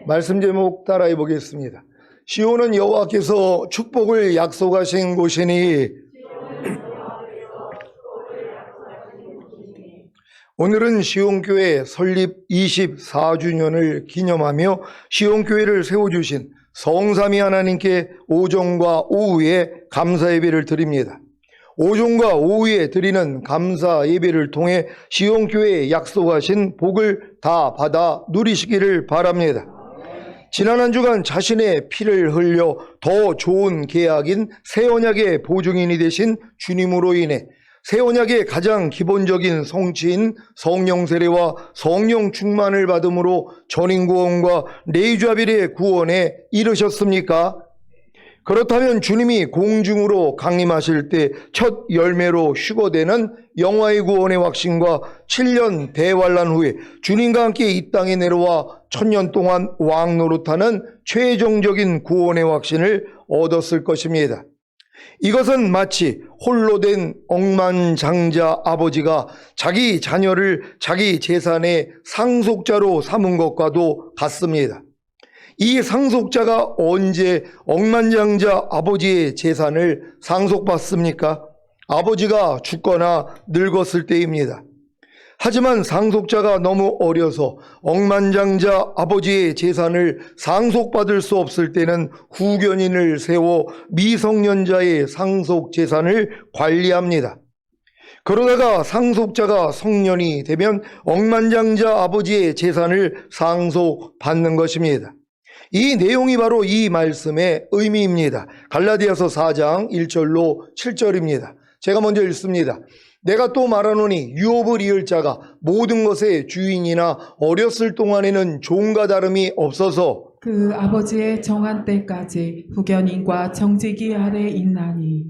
말씀 제목 따라해 보겠습니다. 시온은 여호와께서 축복을 약속하신 곳이니. 오늘은 시온교회 설립 24주년을 기념하며 시온교회를 세워주신 성삼위 하나님께 오전과 오후에 감사 예배를 드립니다. 오전과 오후에 드리는 감사 예배를 통해 시온교회에 약속하신 복을 다 받아 누리시기를 바랍니다. 지난 한 주간 자신의 피를 흘려 더 좋은 계약인 새 언약의 보증인이 되신 주님으로 인해 새 언약의 가장 기본적인 성취인 성령 세례와 성령 충만을 받음으로 전인구원과 레이자빌의 구원에 이르셨습니까? 그렇다면 주님이 공중으로 강림하실 때 첫 열매로 휴거되는 영화의 구원의 확신과 7년 대환란 후에 주님과 함께 이 땅에 내려와 1000년 동안 왕 노릇하는 최종적인 구원의 확신을 얻었을 것입니다. 이것은 마치 홀로 된 억만장자 아버지가 자기 자녀를 자기 재산의 상속자로 삼은 것과도 같습니다. 이 상속자가 언제 억만장자 아버지의 재산을 상속받습니까? 아버지가 죽거나 늙었을 때입니다. 하지만 상속자가 너무 어려서 억만장자 아버지의 재산을 상속받을 수 없을 때는 후견인을 세워 미성년자의 상속 재산을 관리합니다. 그러다가 상속자가 성년이 되면 억만장자 아버지의 재산을 상속받는 것입니다. 이 내용이 바로 이 말씀의 의미입니다. 갈라디아서 4장 1절로 7절입니다. 제가 먼저 읽습니다. 내가 또 말하노니 유업을 이을 자가 모든 것의 주인이나 어렸을 동안에는 종과 다름이 없어서 그 아버지의 정한 때까지 후견인과 정직이 아래 있나니.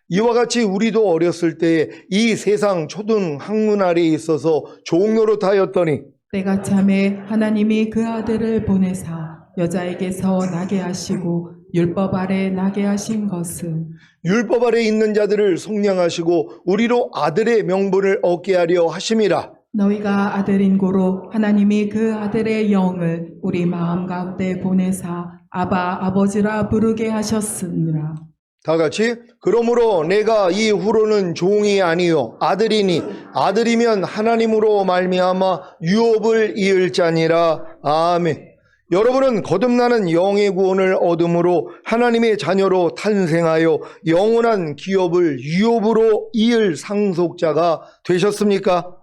이와 같이 우리도 어렸을 때에 이 세상 초등 학문 아래에 있어서 종노릇하였더니 때가 참에 하나님이 그 아들을 보내사 여자에게서 나게 하시고 율법 아래 나게 하신 것은 율법 아래 있는 자들을 속량하시고 우리로 아들의 명분을 얻게 하려 하심이라. 너희가 아들인 고로 하나님이 그 아들의 영을 우리 마음 가운데 보내사 아바 아버지라 부르게 하셨으니라. 다 같이 그러므로 내가 이후로는 종이 아니요 아들이니 아들이면 하나님으로 말미암아 유업을 이을 자니라. 아멘. 여러분은 거듭나는 영의 구원을 얻음으로 하나님의 자녀로 탄생하여 영원한 기업을 유업으로 이을 상속자가 되셨습니까?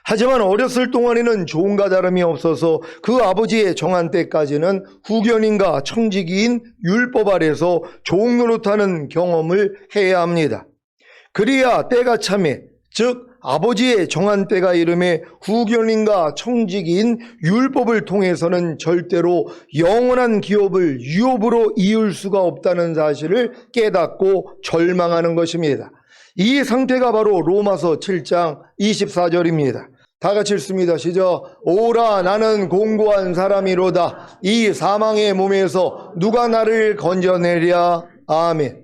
하지만 어렸을 동안에는 종과 다름이 없어서 그 아버지의 정한 때까지는 후견인과 청지기인 율법 아래서 종 노릇하는 경험을 해야 합니다. 그래야 때가 참에 즉 아버지의 정한 때가 이름에 후견인과 청지기인 율법을 통해서는 절대로 영원한 기업을 유업으로 이을 수가 없다는 사실을 깨닫고 절망하는 것입니다. 이 상태가 바로 로마서 7장 24절입니다. 다 같이 읽습니다. 시작. 오라 나는 공고한 사람이로다. 이 사망의 몸에서 누가 나를 건져내랴. 아멘.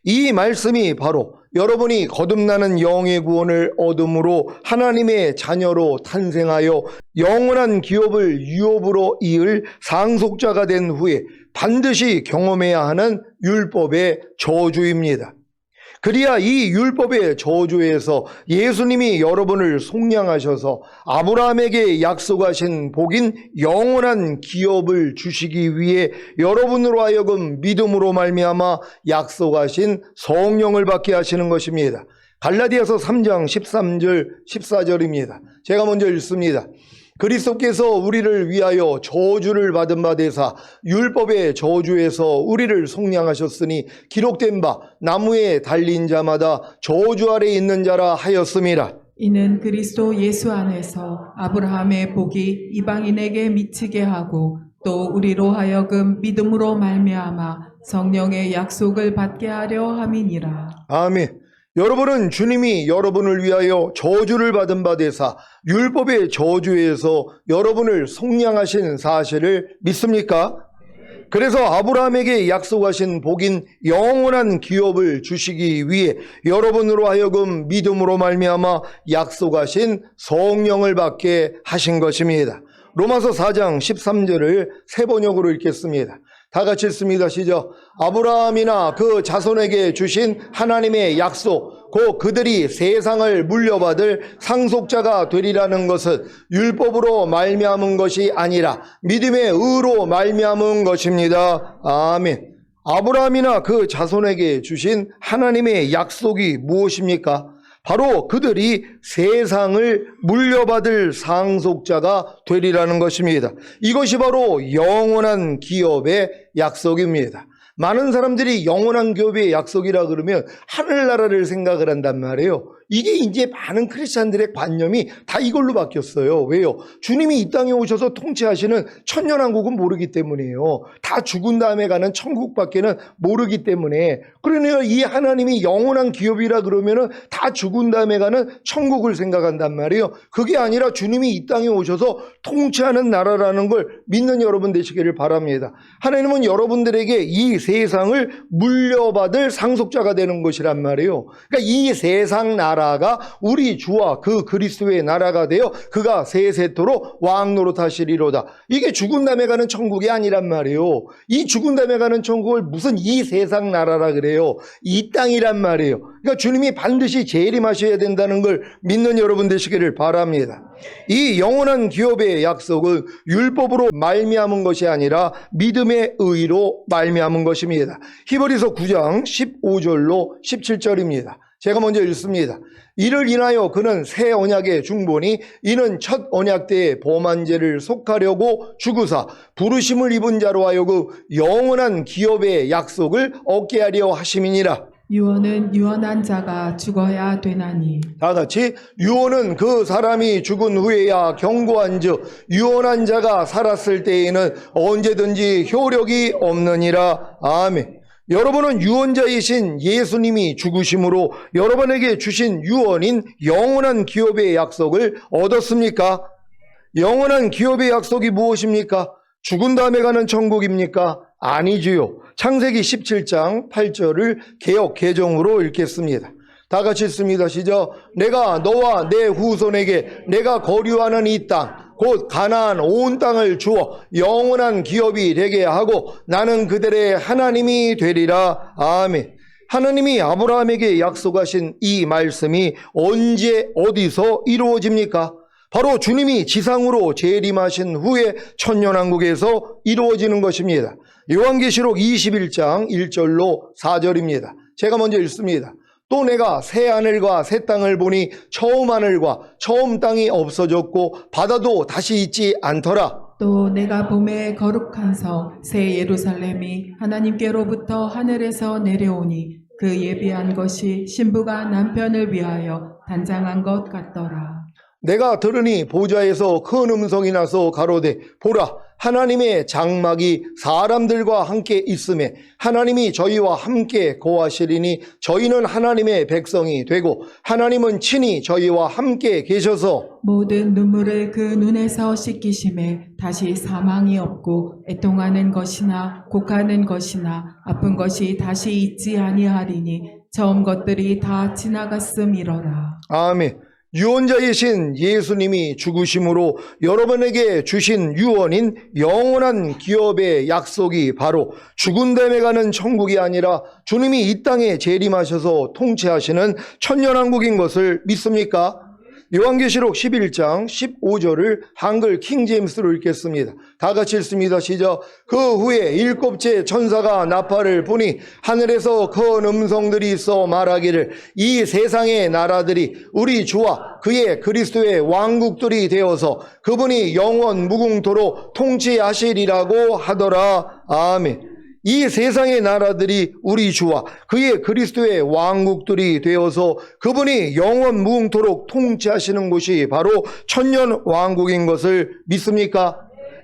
이 말씀이 바로 여러분이 거듭나는 영의 구원을 얻음으로 하나님의 자녀로 탄생하여 영원한 기업을 유업으로 이을 상속자가 된 후에 반드시 경험해야 하는 율법의 저주입니다. 그래야 이 율법의 저주에서 예수님이 여러분을 속량하셔서 아브라함에게 약속하신 복인 영원한 기업을 주시기 위해 여러분으로 하여금 믿음으로 말미암아 약속하신 성령을 받게 하시는 것입니다. 갈라디아서 3장 13절 14절입니다. 제가 먼저 읽습니다. 그리스도께서 우리를 위하여 저주를 받은 바 되사 율법의 저주에서 우리를 속량하셨으니 기록된 바 나무에 달린 자마다 저주 아래 있는 자라 하였음이라. 이는 그리스도 예수 안에서 아브라함의 복이 이방인에게 미치게 하고 또 우리로 하여금 믿음으로 말미암아 성령의 약속을 받게 하려 함이니라. 아멘. 여러분은 주님이 여러분을 위하여 저주를 받은 바 되사 율법의 저주에서 여러분을 속량하신 사실을 믿습니까? 그래서 아브라함에게 약속하신 복인 영원한 기업을 주시기 위해 여러분으로 하여금 믿음으로 말미암아 약속하신 성령을 받게 하신 것입니다. 로마서 4장 13절을 세 번역으로 읽겠습니다. 다 같이 읽습니다. 시작. 아브라함이나 그 자손에게 주신 하나님의 약속, 곧 그들이 세상을 물려받을 상속자가 되리라는 것은 율법으로 말미암은 것이 아니라 믿음의 의로 말미암은 것입니다. 아멘. 아브라함이나 그 자손에게 주신 하나님의 약속이 무엇입니까? 바로 그들이 세상을 물려받을 상속자가 되리라는 것입니다. 이것이 바로 영원한 기업의 약속입니다. 많은 사람들이 영원한 기업의 약속이라 그러면 하늘나라를 생각을 한단 말이에요. 이게 이제 많은 크리스찬들의 관념이 다 이걸로 바뀌었어요. 왜요? 주님이 이 땅에 오셔서 통치하시는 천년왕국은 모르기 때문이에요. 다 죽은 다음에 가는 천국밖에는 모르기 때문에. 그러니까 이 하나님이 영원한 기업이라 그러면은 다 죽은 다음에 가는 천국을 생각한단 말이에요. 그게 아니라 주님이 이 땅에 오셔서 통치하는 나라라는 걸 믿는 여러분 되시기를 바랍니다. 하나님은 여러분들에게 이 세상을 물려받을 상속자가 되는 것이란 말이에요. 그러니까 이 세상 나라가 우리 주와 그 그리스도의 나라가 되어 그가 세세토록 왕 노릇하시리로다. 이게 죽은 다음에 가는 천국이 아니란 말이에요. 이 죽은 다음에 가는 천국을 무슨 이 세상 나라라 그래요. 이 땅이란 말이에요. 그러니까 주님이 반드시 재림하셔야 된다는 걸 믿는 여러분 되시기를 바랍니다. 이 영원한 기업의 약속은 율법으로 말미암은 것이 아니라 믿음의 의로 말미암은 것입니다. 히브리서 9장 15절로 17절입니다. 제가 먼저 읽습니다. 이를 인하여 그는 새 언약의 중보니 이는 첫 언약 때의 범한 죄를 속하려고 죽으사 부르심을 입은 자로 하여금 영원한 기업의 약속을 얻게 하려 하심이니라. 유언은 유언한 자가 죽어야 되나니 다 같이 유언은 그 사람이 죽은 후에야 경고한즉 유언한 자가 살았을 때에는 언제든지 효력이 없느니라. 아멘. 여러분은 유언자이신 예수님이 죽으심으로 여러분에게 주신 유언인 영원한 기업의 약속을 얻었습니까? 영원한 기업의 약속이 무엇입니까? 죽은 다음에 가는 천국입니까? 아니지요. 창세기 17장 8절을 개역 개정으로 읽겠습니다. 다 같이 읽습니다. 시작. 내가 너와 내 후손에게 내가 거류하는 이 땅 곧 가나안 온 땅을 주어 영원한 기업이 되게 하고 나는 그들의 하나님이 되리라. 아멘. 하나님이 아브라함에게 약속하신 이 말씀이 언제 어디서 이루어집니까? 바로 주님이 지상으로 재림하신 후에 천년왕국에서 이루어지는 것입니다. 요한계시록 21장 1절로 4절입니다. 제가 먼저 읽습니다. 또 내가 새 하늘과 새 땅을 보니 처음 하늘과 처음 땅이 없어졌고 바다도 다시 있지 않더라. 또 내가 봄에 거룩한 성 새 예루살렘이 하나님께로부터 하늘에서 내려오니 그 예비한 것이 신부가 남편을 위하여 단장한 것 같더라. 내가 들으니 보좌에서 큰 음성이 나서 가로되 보라 하나님의 장막이 사람들과 함께 있음에 하나님이 저희와 함께 거하시리니 저희는 하나님의 백성이 되고 하나님은 친히 저희와 함께 계셔서 모든 눈물을 그 눈에서 씻기심에 다시 사망이 없고 애통하는 것이나 곡하는 것이나 아픈 것이 다시 있지 아니하리니 처음 것들이 다 지나갔음이로라. 아멘. 유언자이신 예수님이 죽으심으로 여러분에게 주신 유언인 영원한 기업의 약속이 바로 죽은 다음에 가는 천국이 아니라 주님이 이 땅에 재림하셔서 통치하시는 천년왕국인 것을 믿습니까? 요한계시록 11장 15절을 한글 킹제임스로 읽겠습니다. 다 같이 읽습니다. 시작. 그 후에 일곱째 천사가 나팔을 부니 하늘에서 큰 음성들이 있어 말하기를 이 세상의 나라들이 우리 주와 그의 그리스도의 왕국들이 되어서 그분이 영원 무궁토록 통치하시리라고 하더라. 아멘. 이 세상의 나라들이 우리 주와 그의 그리스도의 왕국들이 되어서 그분이 영원 무궁토록 통치하시는 곳이 바로 천년 왕국인 것을 믿습니까?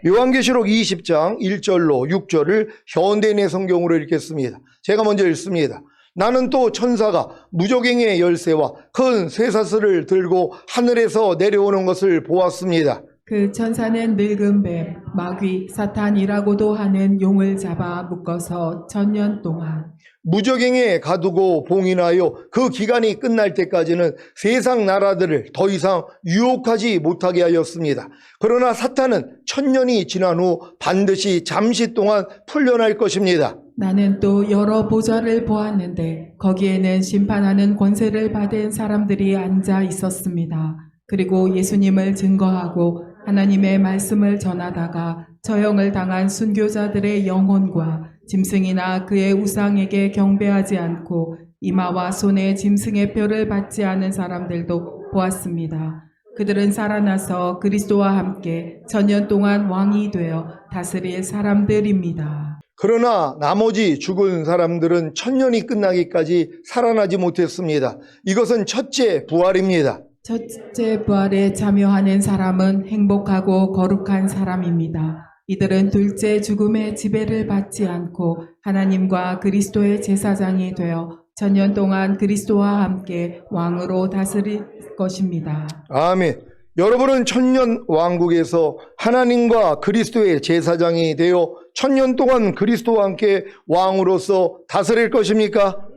요한계시록 20장 1절로 6절을 현대인의 성경으로 읽겠습니다. 제가 먼저 읽습니다. 나는 또 천사가 무저갱의 열쇠와 큰 쇠사슬을 들고 하늘에서 내려오는 것을 보았습니다. 그 천사는 늙은 뱀, 마귀, 사탄이라고도 하는 용을 잡아 묶어서 1000년 동안 무적행에 가두고 봉인하여 그 기간이 끝날 때까지는 세상 나라들을 더 이상 유혹하지 못하게 하였습니다. 그러나 사탄은 1000년이 지난 후 반드시 잠시 동안 풀려날 것입니다. 나는 또 여러 보좌를 보았는데 거기에는 심판하는 권세를 받은 사람들이 앉아 있었습니다. 그리고 예수님을 증거하고 하나님의 말씀을 전하다가 처형을 당한 순교자들의 영혼과 짐승이나 그의 우상에게 경배하지 않고 이마와 손에 짐승의 뼈를 받지 않은 사람들도 보았습니다. 그들은 살아나서 그리스도와 함께 1000년 동안 왕이 되어 다스릴 사람들입니다. 그러나 나머지 죽은 사람들은 1000년이 끝나기까지 살아나지 못했습니다. 이것은 첫째 부활입니다. 첫째 부활에 참여하는 사람은 행복하고 거룩한 사람입니다. 이들은 둘째 죽음의 지배를 받지 않고 하나님과 그리스도의 제사장이 되어 1000년 동안 그리스도와 함께 왕으로 다스릴 것입니다. 아멘. 여러분은 1000년 왕국에서 하나님과 그리스도의 제사장이 되어 1000년 동안 그리스도와 함께 왕으로서 다스릴 것입니까?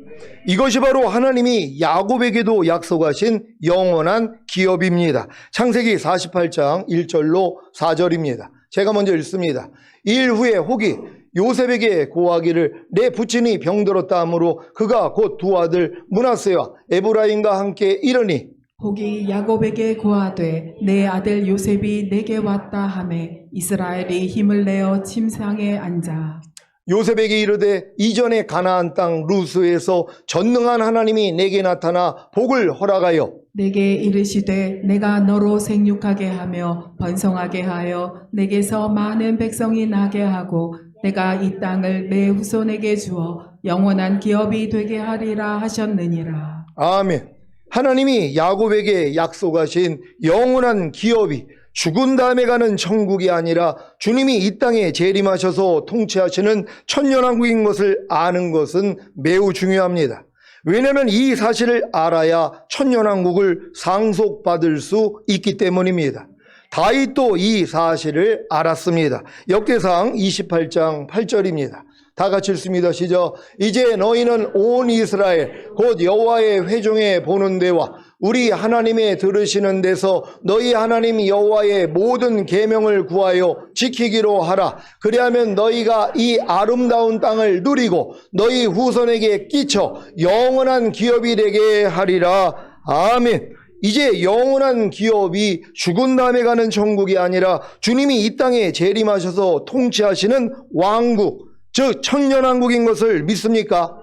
이것이 바로 하나님이 야곱에게도 약속하신 영원한 기업입니다. 창세기 48장 1절로 4절입니다. 제가 먼저 읽습니다. 일 후에 혹이 요셉에게 고하기를 내 부친이 병들었다 하므로 그가 곧 두 아들 므낫세와 에브라임과 함께 이르니 혹이 야곱에게 고하되 내 아들 요셉이 내게 왔다 하매 이스라엘이 힘을 내어 침상에 앉아 요셉에게 이르되 이전에 가나안 땅 루스에서 전능한 하나님이 내게 나타나 복을 허락하여 내게 이르시되 내가 너로 생육하게 하며 번성하게 하여 내게서 많은 백성이 나게 하고 내가 이 땅을 내 후손에게 주어 영원한 기업이 되게 하리라 하셨느니라. 아멘. 하나님이 야곱에게 약속하신 영원한 기업이 죽은 다음에 가는 천국이 아니라 주님이 이 땅에 재림하셔서 통치하시는 천년왕국인 것을 아는 것은 매우 중요합니다. 왜냐하면 이 사실을 알아야 천년왕국을 상속받을 수 있기 때문입니다. 다윗도 이 사실을 알았습니다. 역대상 28장 8절입니다. 다 같이 읽습니다. 시작. 이제 너희는 온 이스라엘 곧 여호와의 회중에 보는 데와 우리 하나님의 들으시는 데서 너희 하나님 여호와의 모든 계명을 구하여 지키기로 하라. 그리하면 너희가 이 아름다운 땅을 누리고 너희 후손에게 끼쳐 영원한 기업이 되게 하리라. 아멘. 이제 영원한 기업이 죽은 다음에 가는 천국이 아니라 주님이 이 땅에 재림하셔서 통치하시는 왕국, 즉 천년왕국인 것을 믿습니까?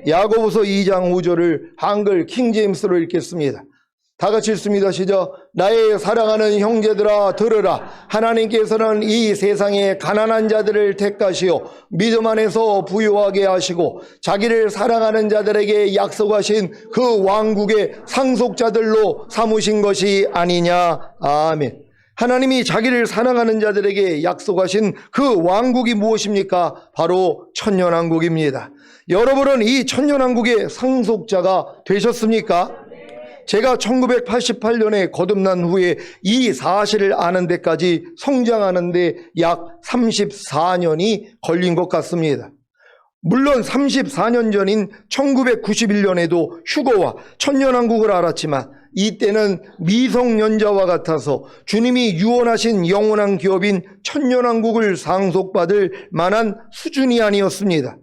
야고보서 2장 5절을 한글 킹제임스로 읽겠습니다. 다 같이 읽습니다. 시작. 나의 사랑하는 형제들아 들으라. 하나님께서는 이 세상에 가난한 자들을 택하시어 믿음 안에서 부유하게 하시고 자기를 사랑하는 자들에게 약속하신 그 왕국의 상속자들로 삼으신 것이 아니냐. 아멘. 하나님이 자기를 사랑하는 자들에게 약속하신 그 왕국이 무엇입니까? 바로 천년왕국입니다. 여러분은 이 천년왕국의 상속자가 되셨습니까? 제가 1988년에 거듭난 후에 이 사실을 아는 데까지 성장하는데 약 34년이 걸린 것 같습니다. 물론 34년 전인 1991년에도 휴거와 천년왕국을 알았지만 이때는 미성년자와 같아서 주님이 유언하신 영원한 기업인 천년왕국을 상속받을 만한 수준이 아니었습니다.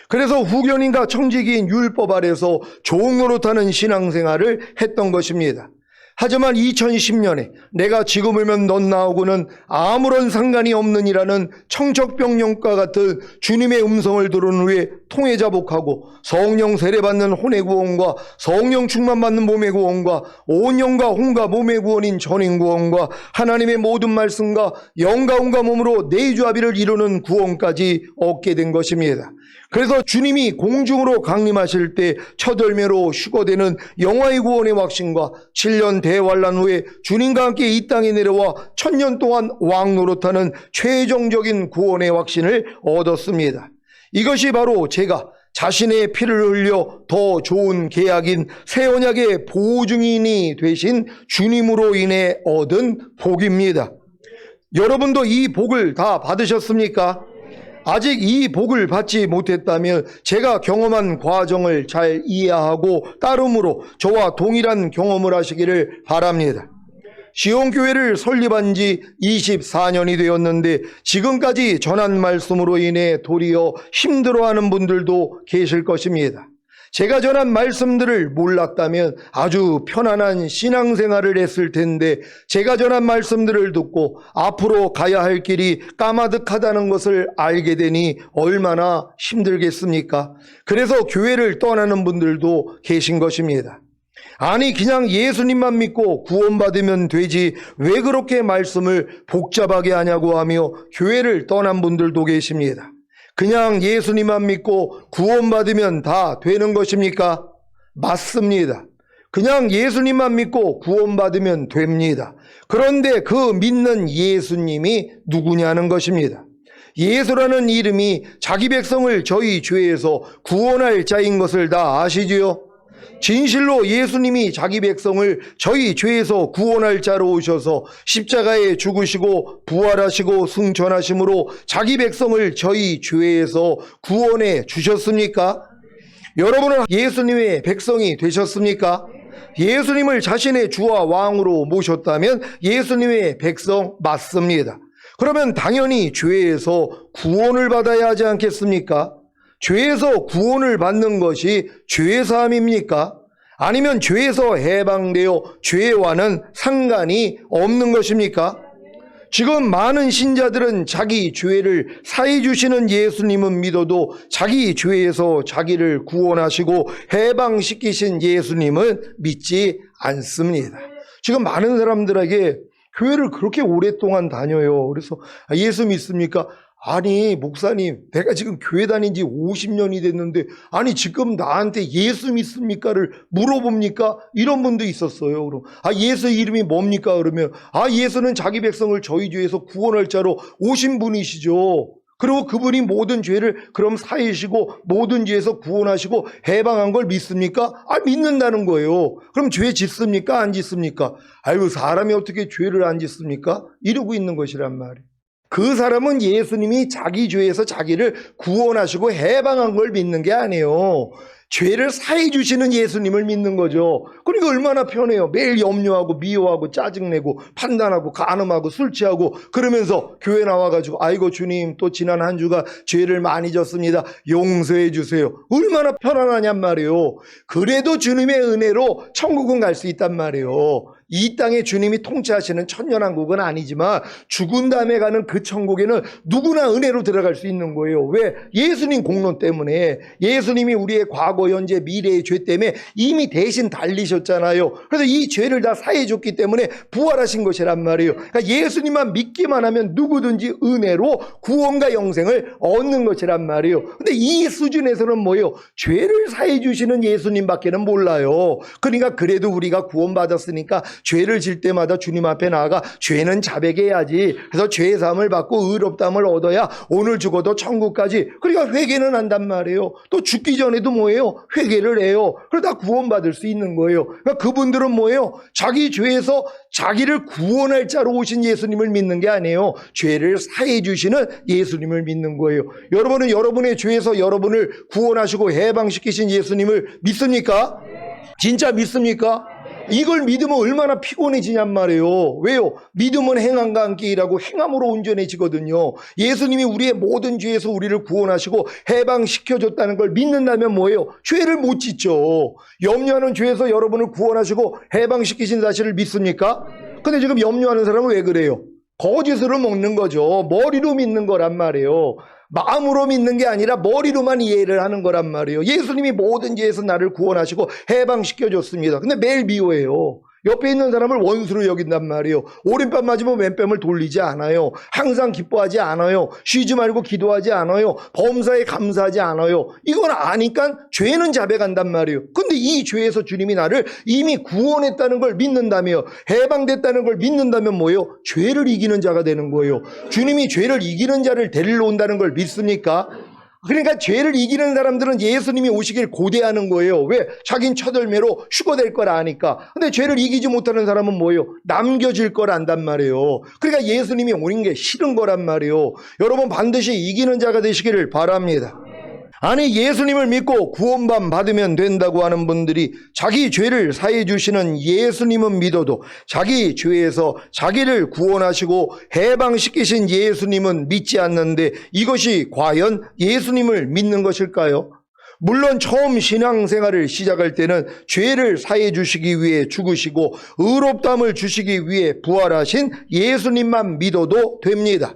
그래서 후견인과 청지기인 율법 아래서 종노릇하는 신앙생활을 했던 것입니다. 하지만 2010년에 내가 지금이면 넌 나오고는 아무런 상관이 없느니라는 청척병령과 같은 주님의 음성을 들은 후에 통회자복하고 성령 세례받는 혼의 구원과 성령 충만받는 몸의 구원과 온영과 혼과 몸의 구원인 전인 구원과 하나님의 모든 말씀과 영과 혼과 몸으로 내주합의를 이루는 구원까지 얻게 된 것입니다. 그래서 주님이 공중으로 강림하실 때 첫 열매로 휴거되는 영화의 구원의 확신과 7년 대환란 후에 주님과 함께 이 땅에 내려와 1000년 동안 왕노릇하는 최종적인 구원의 확신을 얻었습니다. 이것이 바로 제가 자신의 피를 흘려 더 좋은 계약인 새 언약의 보증인이 되신 주님으로 인해 얻은 복입니다. 여러분도 이 복을 다 받으셨습니까? 아직 이 복을 받지 못했다면 제가 경험한 과정을 잘 이해하고 따름으로 저와 동일한 경험을 하시기를 바랍니다. 시온교회를 설립한 지 24년이 되었는데 지금까지 전한 말씀으로 인해 도리어 힘들어하는 분들도 계실 것입니다. 제가 전한 말씀들을 몰랐다면 아주 편안한 신앙생활을 했을 텐데 제가 전한 말씀들을 듣고 앞으로 가야 할 길이 까마득하다는 것을 알게 되니 얼마나 힘들겠습니까? 그래서 교회를 떠나는 분들도 계신 것입니다. 아니 그냥 예수님만 믿고 구원받으면 되지 왜 그렇게 말씀을 복잡하게 하냐고 하며 교회를 떠난 분들도 계십니다. 그냥 예수님만 믿고 구원받으면 다 되는 것입니까? 맞습니다. 그냥 예수님만 믿고 구원받으면 됩니다. 그런데 그 믿는 예수님이 누구냐는 것입니다. 예수라는 이름이 자기 백성을 저희 죄에서 구원할 자인 것을 다 아시지요? 진실로 예수님이 자기 백성을 저희 죄에서 구원할 자로 오셔서 십자가에 죽으시고 부활하시고 승천하심으로 자기 백성을 저희 죄에서 구원해 주셨습니까? 여러분은 예수님의 백성이 되셨습니까? 예수님을 자신의 주와 왕으로 모셨다면 예수님의 백성 맞습니다. 그러면 당연히 죄에서 구원을 받아야 하지 않겠습니까? 죄에서 구원을 받는 것이 죄사함입니까? 아니면 죄에서 해방되어 죄와는 상관이 없는 것입니까? 지금 많은 신자들은 자기 죄를 사해 주시는 예수님은 믿어도 자기 죄에서 자기를 구원하시고 해방시키신 예수님은 믿지 않습니다. 지금 많은 사람들에게 교회를 그렇게 오랫동안 다녀요. 그래서 예수 믿습니까? 아니 목사님 내가 지금 교회 다닌 지 50년이 됐는데 아니 지금 나한테 예수 믿습니까를 물어봅니까? 이런 분도 있었어요. 그럼 예수 이름이 뭡니까? 그러면 예수는 자기 백성을 저희 죄에서 구원할 자로 오신 분이시죠. 그리고 그분이 모든 죄를 그럼 사해시고 모든 죄에서 구원하시고 해방한 걸 믿습니까? 믿는다는 거예요. 그럼 죄 짓습니까? 안 짓습니까? 아이고 사람이 어떻게 죄를 안 짓습니까? 이러고 있는 것이란 말이에요. 그 사람은 예수님이 자기 죄에서 자기를 구원하시고 해방한 걸 믿는 게 아니에요. 죄를 사해 주시는 예수님을 믿는 거죠. 그러니까 얼마나 편해요. 매일 염려하고 미워하고 짜증내고 판단하고 간음하고 술 취하고 그러면서 교회 나와가지고 아이고 주님 또 지난 한 주가 죄를 많이 졌습니다. 용서해 주세요. 얼마나 편안하냔 말이에요. 그래도 주님의 은혜로 천국은 갈 수 있단 말이에요. 이 땅에 주님이 통치하시는 천년왕국은 아니지만 죽은 다음에 가는 그 천국에는 누구나 은혜로 들어갈 수 있는 거예요. 왜? 예수님 공로 때문에. 예수님이 우리의 과거, 현재, 미래의 죄 때문에 이미 대신 달리셨잖아요. 그래서 이 죄를 다 사해 줬기 때문에 부활하신 것이란 말이에요. 그러니까 예수님만 믿기만 하면 누구든지 은혜로 구원과 영생을 얻는 것이란 말이에요. 근데 이 수준에서는 뭐예요? 죄를 사해 주시는 예수님밖에는 몰라요. 그러니까 그래도 우리가 구원받았으니까 죄를 질 때마다 주님 앞에 나아가 죄는 자백해야지. 그래서 죄의 사함을 받고 의롭다함을 얻어야 오늘 죽어도 천국까지. 그러니까 회개는 한단 말이에요. 또 죽기 전에도 뭐예요? 회개를 해요. 그러다 구원받을 수 있는 거예요. 그러니까 그분들은 뭐예요? 자기 죄에서 자기를 구원할 자로 오신 예수님을 믿는 게 아니에요. 죄를 사해 주시는 예수님을 믿는 거예요. 여러분은 여러분의 죄에서 여러분을 구원하시고 해방시키신 예수님을 믿습니까? 진짜 믿습니까? 이걸 믿으면 얼마나 피곤해지냔 말이에요. 왜요? 믿음은 행함과 함께 일하고 행함으로 온전해지거든요. 예수님이 우리의 모든 죄에서 우리를 구원하시고 해방시켜줬다는 걸 믿는다면 뭐예요? 죄를 못 짓죠. 염려하는 죄에서 여러분을 구원하시고 해방시키신 사실을 믿습니까? 근데 지금 염려하는 사람은 왜 그래요? 거짓으로 먹는 거죠. 머리로 믿는 거란 말이에요. 마음으로 믿는 게 아니라 머리로만 이해를 하는 거란 말이에요. 예수님이 모든 죄에서 나를 구원하시고 해방시켜줬습니다. 근데 매일 미워해요. 옆에 있는 사람을 원수로 여긴단 말이에요. 오른뺨 맞으면 왼뺨을 돌리지 않아요. 항상 기뻐하지 않아요. 쉬지 말고 기도하지 않아요. 범사에 감사하지 않아요. 이건 아니까 죄는 자백한단 말이에요. 근데 이 죄에서 주님이 나를 이미 구원했다는 걸 믿는다며 해방됐다는 걸 믿는다면 뭐예요? 죄를 이기는 자가 되는 거예요. 주님이 죄를 이기는 자를 데리러 온다는 걸 믿습니까? 그러니까 죄를 이기는 사람들은 예수님이 오시길 고대하는 거예요. 왜? 자긴 첫열매로 휴거될 걸 아니까. 근데 죄를 이기지 못하는 사람은 뭐예요? 남겨질 걸 안단 말이에요. 그러니까 예수님이 오는 게 싫은 거란 말이에요. 여러분 반드시 이기는 자가 되시기를 바랍니다. 아니 예수님을 믿고 구원만 받으면 된다고 하는 분들이 자기 죄를 사해 주시는 예수님은 믿어도 자기 죄에서 자기를 구원하시고 해방시키신 예수님은 믿지 않는데 이것이 과연 예수님을 믿는 것일까요? 물론 처음 신앙생활을 시작할 때는 죄를 사해 주시기 위해 죽으시고 의롭다함을 주시기 위해 부활하신 예수님만 믿어도 됩니다.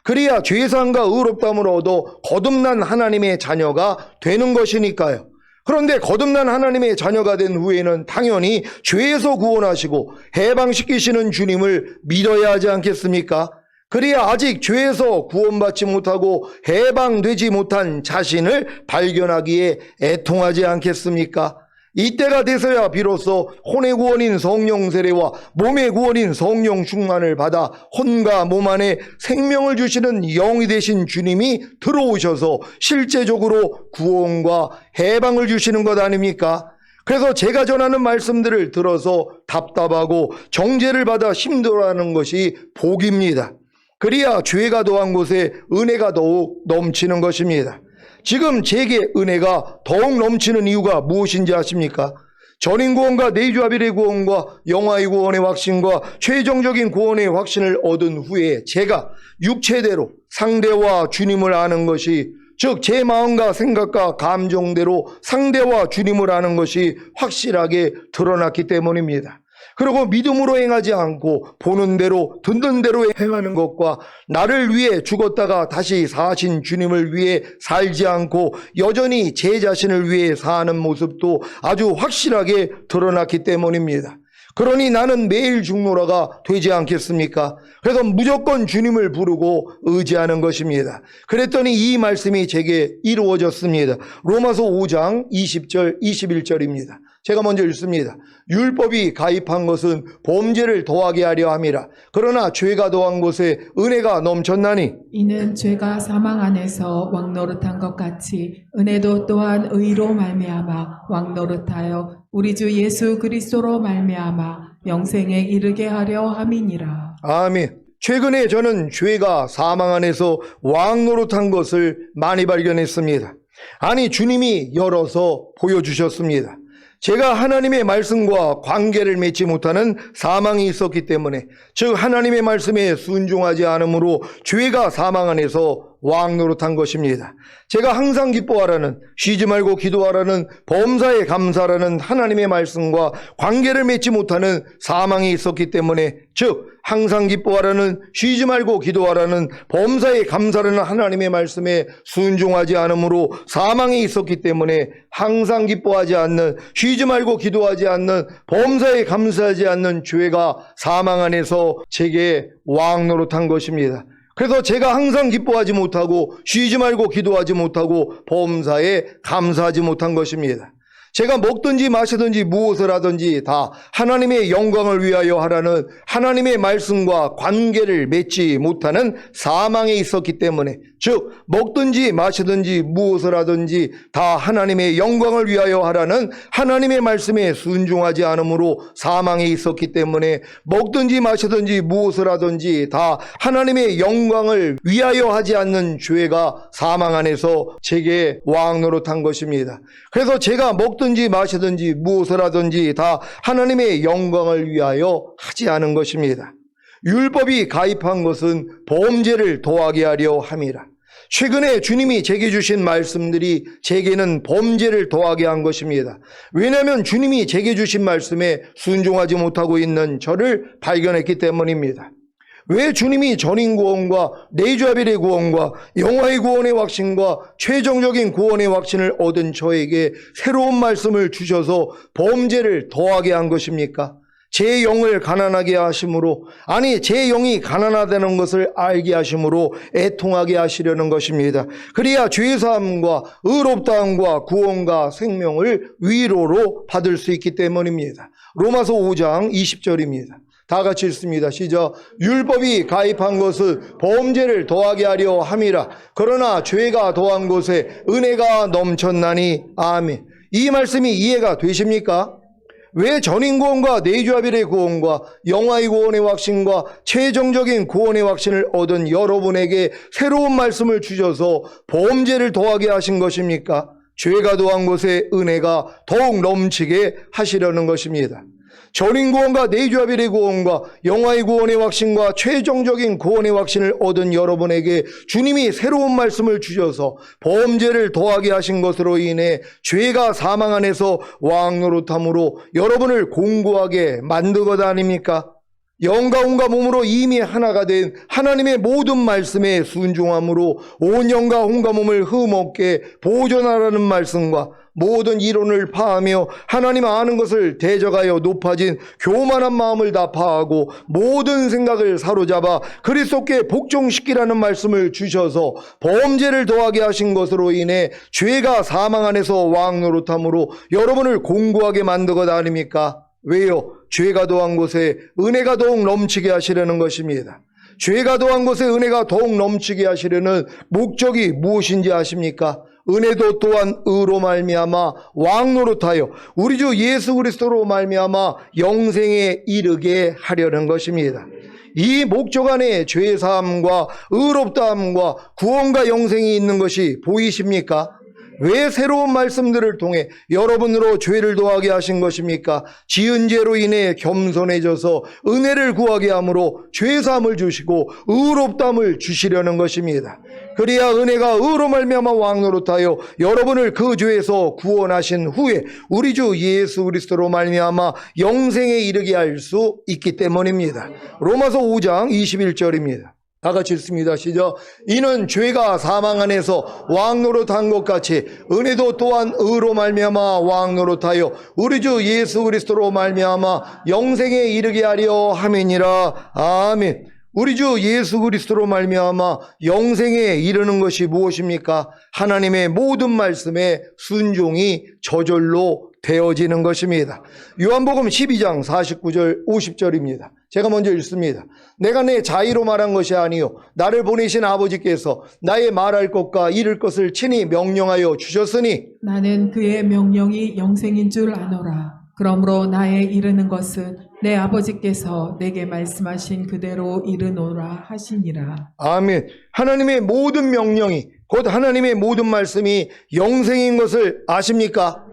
그래야 죄사함과 의롭다함을 얻어 거듭난 하나님의 자녀가 되는 것이니까요. 그런데 거듭난 하나님의 자녀가 된 후에는 당연히 죄에서 구원하시고 해방시키시는 주님을 믿어야 하지 않겠습니까? 그래야 아직 죄에서 구원받지 못하고 해방되지 못한 자신을 발견하기에 애통하지 않겠습니까? 이때가 돼서야 비로소 혼의 구원인 성령 세례와 몸의 구원인 성령 충만을 받아 혼과 몸 안에 생명을 주시는 영이 되신 주님이 들어오셔서 실제적으로 구원과 해방을 주시는 것 아닙니까? 그래서 제가 전하는 말씀들을 들어서 답답하고 정죄를 받아 힘들어하는 것이 복입니다. 그래야 죄가 더한 곳에 은혜가 더욱 넘치는 것입니다. 지금 제게 은혜가 더욱 넘치는 이유가 무엇인지 아십니까? 전인 구원과 내주아벨의 구원과 영화의 구원의 확신과 최종적인 구원의 확신을 얻은 후에 제가 육체대로 상대와 주님을 아는 것이, 즉 제 마음과 생각과 감정대로 상대와 주님을 아는 것이 확실하게 드러났기 때문입니다. 그리고 믿음으로 행하지 않고 보는 대로 듣는 대로 행하는 것과 나를 위해 죽었다가 다시 사신 주님을 위해 살지 않고 여전히 제 자신을 위해 사는 모습도 아주 확실하게 드러났기 때문입니다. 그러니 나는 매일 죽노라가 되지 않겠습니까? 그래서 무조건 주님을 부르고 의지하는 것입니다. 그랬더니 이 말씀이 제게 이루어졌습니다. 로마서 5장 20절 21절입니다. 제가 먼저 읽습니다. 율법이 가입한 것은 범죄를 더하게 하려 함이라. 그러나 죄가 더한 곳에 은혜가 넘쳤나니 이는 죄가 사망 안에서 왕노릇한 것 같이 은혜도 또한 의로 말미암아 왕노릇하여 우리 주 예수 그리스도로 말미암아 영생에 이르게 하려 함이니라. 아멘. 최근에 저는 죄가 사망 안에서 왕노릇한 것을 많이 발견했습니다. 아니 주님이 열어서 보여주셨습니다. 제가 하나님의 말씀과 관계를 맺지 못하는 사망이 있었기 때문에, 즉 하나님의 말씀에 순종하지 않으므로 죄가 사망 안에서 왕노릇한 것입니다. 제가 항상 기뻐하라는, 쉬지 말고 기도하라는, 범사에 감사하라는 하나님의 말씀과 관계를 맺지 못하는 사망이 있었기 때문에, 즉 항상 기뻐하라는, 쉬지 말고 기도하라는, 범사에 감사하라는 하나님의 말씀에 순종하지 않으므로 사망이 있었기 때문에 항상 기뻐하지 않는, 쉬지 말고 기도하지 않는, 범사에 감사하지 않는 죄가 사망 안에서 제게 왕노릇한 것입니다. 그래서 제가 항상 기뻐하지 못하고 쉬지 말고 기도하지 못하고 범사에 감사하지 못한 것입니다. 제가 먹든지 마시든지 무엇을 하든지 다 하나님의 영광을 위하여 하라는 하나님의 말씀과 관계를 맺지 못하는 사망에 있었기 때문에, 즉 먹든지 마시든지 무엇을 하든지 다 하나님의 영광을 위하여 하라는 하나님의 말씀에 순종하지 않으므로 사망에 있었기 때문에, 먹든지 마시든지 무엇을 하든지 다 하나님의 영광을 위하여 하지 않는 죄가 사망 안에서 제게 왕노릇한 것입니다. 그래서 제가 먹든지 마시든지 무엇을 하든지 다 하나님의 영광을 위하여 하지 않은 것입니다. 율법이 가입한 것은 범죄를 더하게 하려 함이라. 최근에 주님이 제게 주신 말씀들이 제게는 범죄를 더하게 한 것입니다. 왜냐하면 주님이 제게 주신 말씀에 순종하지 못하고 있는 저를 발견했기 때문입니다. 왜 주님이 전인 구원과 내주아벨의 구원과 영화의 구원의 확신과 최종적인 구원의 확신을 얻은 저에게 새로운 말씀을 주셔서 범죄를 더하게 한 것입니까? 제 영을 가난하게 하심으로, 아니 제 영이 가난하다는 것을 알게 하심으로 애통하게 하시려는 것입니다. 그래야 죄사함과 의롭다함과 구원과 생명을 위로로 받을 수 있기 때문입니다. 로마서 5장 20절입니다. 다 같이 읽습니다. 시작. 율법이 가입한 것은 범죄를 더하게 하려 함이라. 그러나 죄가 더한 곳에 은혜가 넘쳤나니. 아멘. 이 말씀이 이해가 되십니까? 왜 전인구원과 내주아벨의 구원과 영화의 구원의 확신과 최종적인 구원의 확신을 얻은 여러분에게 새로운 말씀을 주셔서 범죄를 더하게 하신 것입니까? 죄가 더한 곳에 은혜가 더욱 넘치게 하시려는 것입니다. 전인구원과 내주아벨의 구원과 영화의 구원의 확신과 최종적인 구원의 확신을 얻은 여러분에게 주님이 새로운 말씀을 주셔서 범죄를 더하게 하신 것으로 인해 죄가 사망 안에서 왕 노릇함으로 여러분을 공고하게 만드거다 아닙니까? 영과 혼과 몸으로 이미 하나가 된 하나님의 모든 말씀에 순종함으로 온 영과 혼과 몸을 흠없게 보존하라는 말씀과 모든 이론을 파하며 하나님 아는 것을 대적하여 높아진 교만한 마음을 다 파하고 모든 생각을 사로잡아 그리스도께 복종시키라는 말씀을 주셔서 범죄를 더하게 하신 것으로 인해 죄가 사망 안에서 왕 노릇함으로 여러분을 공고하게 만드거다 아닙니까? 왜요? 죄가 더한 곳에 은혜가 더욱 넘치게 하시려는 것입니다. 죄가 더한 곳에 은혜가 더욱 넘치게 하시려는 목적이 무엇인지 아십니까? 은혜도 또한 의로 말미암아 왕 노릇하여 우리 주 예수 그리스도로 말미암아 영생에 이르게 하려는 것입니다. 이 목적 안에 죄사함과 의롭다함과 구원과 영생이 있는 것이 보이십니까? 왜 새로운 말씀들을 통해 여러분으로 죄를 더하게 하신 것입니까? 지은 죄로 인해 겸손해져서 은혜를 구하게 함으로 죄사함을 주시고 의롭다함을 주시려는 것입니다. 그래야 은혜가 의로 말미암아 왕 노릇하여 여러분을 그 죄에서 구원하신 후에 우리 주 예수 그리스도로 말미암아 영생에 이르게 할 수 있기 때문입니다. 로마서 5장 21절입니다. 다 같이 읽습니다. 시작. 이는 죄가 사망 안에서 왕 노릇한 것 같이 은혜도 또한 의로 말미암아 왕 노릇하여 우리 주 예수 그리스도로 말미암아 영생에 이르게 하려 함이니라. 아멘. 우리 주 예수 그리스도로 말미암아 영생에 이르는 것이 무엇입니까? 하나님의 모든 말씀에 순종이 저절로 되어지는 것입니다. 요한복음 12장 49절 50절입니다. 제가 먼저 읽습니다. 내가 내 자의로 말한 것이 아니요 나를 보내신 아버지께서 나의 말할 것과 이를 것을 친히 명령하여 주셨으니 나는 그의 명령이 영생인 줄 아노라. 그러므로 나의 이르는 것은 내 아버지께서 내게 말씀하신 그대로 이르노라 하시니라. 아멘. 하나님의 모든 명령이 곧 하나님의 모든 말씀이 영생인 것을 아십니까?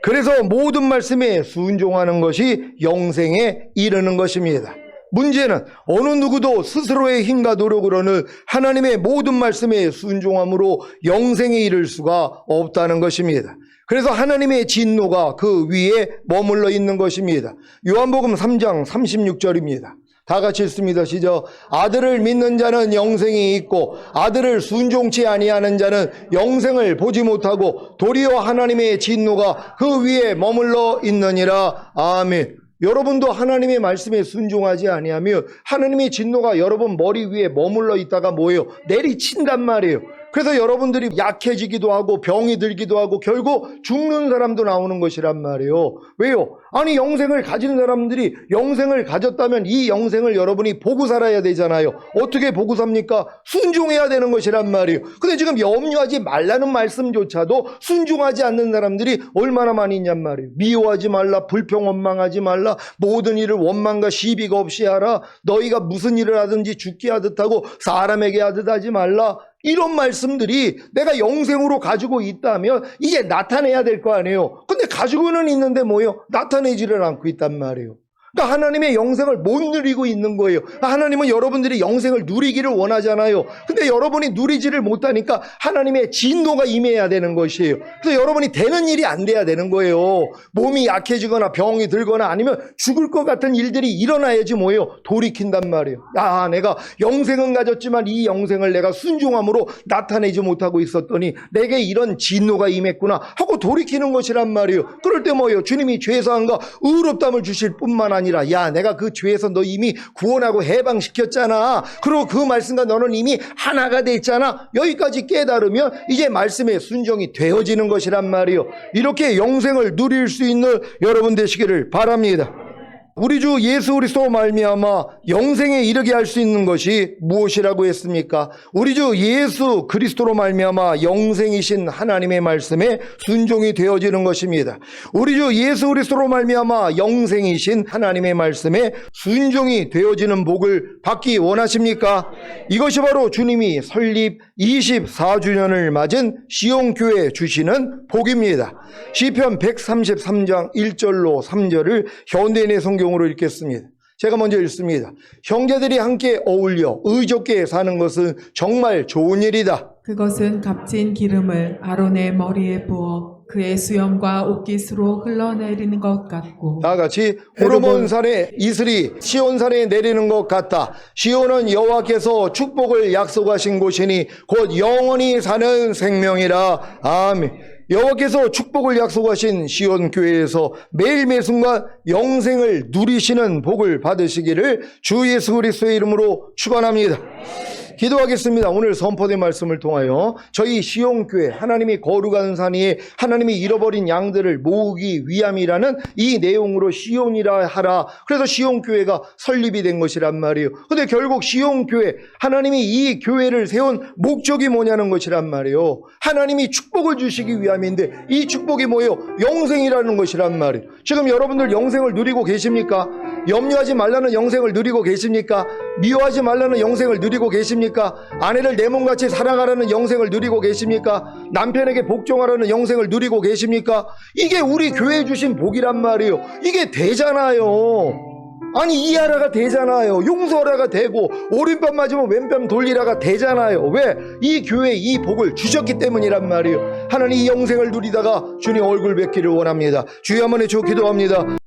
그래서 모든 말씀에 순종하는 것이 영생에 이르는 것입니다. 문제는 어느 누구도 스스로의 힘과 노력으로는 하나님의 모든 말씀에 순종함으로 영생에 이를 수가 없다는 것입니다. 그래서 하나님의 진노가 그 위에 머물러 있는 것입니다. 요한복음 3장 36절입니다. 다 같이 읽습니다. 시작. 아들을 믿는 자는 영생이 있고 아들을 순종치 아니하는 자는 영생을 보지 못하고 도리어 하나님의 진노가 그 위에 머물러 있느니라. 아멘. 여러분도 하나님의 말씀에 순종하지 아니하면 하나님의 진노가 여러분 머리 위에 머물러 있다가 뭐예요? 내리친단 말이에요. 그래서 여러분들이 약해지기도 하고 병이 들기도 하고 결국 죽는 사람도 나오는 것이란 말이에요. 왜요? 아니 영생을 가진 사람들이 영생을 가졌다면 이 영생을 여러분이 보고 살아야 되잖아요. 어떻게 보고 삽니까? 순종해야 되는 것이란 말이에요. 근데 지금 염려하지 말라는 말씀조차도 순종하지 않는 사람들이 얼마나 많이 있냔 말이에요. 미워하지 말라, 불평 원망하지 말라, 모든 일을 원망과 시비가 없이 하라, 너희가 무슨 일을 하든지 죽게 하듯 하고 사람에게 하듯 하지 말라. 이런 말씀들이 내가 영생으로 가지고 있다면 이제 나타내야 될 거 아니에요. 근데 가지고는 있는데 뭐예요? 나타내지를 않고 있단 말이에요. 그러니까 하나님의 영생을 못 누리고 있는 거예요. 하나님은 여러분들이 영생을 누리기를 원하잖아요. 근데 여러분이 누리지를 못하니까 하나님의 진노가 임해야 되는 것이에요. 그래서 여러분이 되는 일이 안 돼야 되는 거예요. 몸이 약해지거나 병이 들거나 아니면 죽을 것 같은 일들이 일어나야지 뭐예요? 돌이킨단 말이에요. 야, 내가 영생은 가졌지만 이 영생을 내가 순종함으로 나타내지 못하고 있었더니 내게 이런 진노가 임했구나 하고 돌이키는 것이란 말이에요. 그럴 때 뭐예요? 주님이 죄사함과 의롭다함을 주실 뿐만 아니라 야, 내가 그 죄에서 너 이미 구원하고 해방시켰잖아. 그리고 그 말씀과 너는 이미 하나가 됐잖아. 여기까지 깨달으면 이제 말씀의 순종이 되어지는 것이란 말이에요. 이렇게 영생을 누릴 수 있는 여러분 되시기를 바랍니다. 우리 주 예수 그리스도 말미암아 영생에 이르게 할 수 있는 것이 무엇이라고 했습니까? 우리 주 예수 그리스도로 말미암아 영생이신 하나님의 말씀에 순종이 되어지는 것입니다. 우리 주 예수 그리스도로 말미암아 영생이신 하나님의 말씀에 순종이 되어지는 복을 받기 원하십니까? 이것이 바로 주님이 설립 24주년을 맞은 시온교회 주시는 복입니다. 시편 133장 1절로 3절을 현대인의 성경으로 읽겠습니다. 제가 먼저 읽습니다. 형제들이 함께 어울려 의좋게 사는 것은 정말 좋은 일이다. 그것은 값진 기름을 아론의 머리에 부어 그의 수염과 옷깃으로 흘러내리는 것 같고 다 같이 호르몬 산에 이슬이 시온 산에 내리는 것 같다. 시온은 여호와께서 축복을 약속하신 곳이니 곧 영원히 사는 생명이라. 아멘. 여호와께서 축복을 약속하신 시온 교회에서 매일 매순간 영생을 누리시는 복을 받으시기를 주 예수 그리스도의 이름으로 축원합니다. 기도하겠습니다. 오늘 선포된 말씀을 통하여 저희 시온교회 하나님이 거룩한 산 위에 하나님이 잃어버린 양들을 모으기 위함이라는 이 내용으로 시온이라 하라. 그래서 시온교회가 설립이 된 것이란 말이에요. 근데 결국 시온교회 하나님이 이 교회를 세운 목적이 뭐냐는 것이란 말이에요. 하나님이 축복을 주시기 위함인데 이 축복이 뭐예요? 영생이라는 것이란 말이에요. 지금 여러분들 영생을 누리고 계십니까? 염려하지 말라는 영생을 누리고 계십니까? 미워하지 말라는 영생을 누리고 계십니까? 아내를 내 몸같이 사랑하라는 영생을 누리고 계십니까? 남편에게 복종하라는 영생을 누리고 계십니까? 이게 우리 교회에 주신 복이란 말이에요. 이게 되잖아요. 아니 이해하라가 되잖아요. 용서하라가 되고 오른뺨 맞으면 왼뺨 돌리라가 되잖아요. 왜? 이 교회에 이 복을 주셨기 때문이란 말이에요. 하나님 이 영생을 누리다가 주님 얼굴 뵙기를 원합니다. 주여 한번 해줘 기도합니다.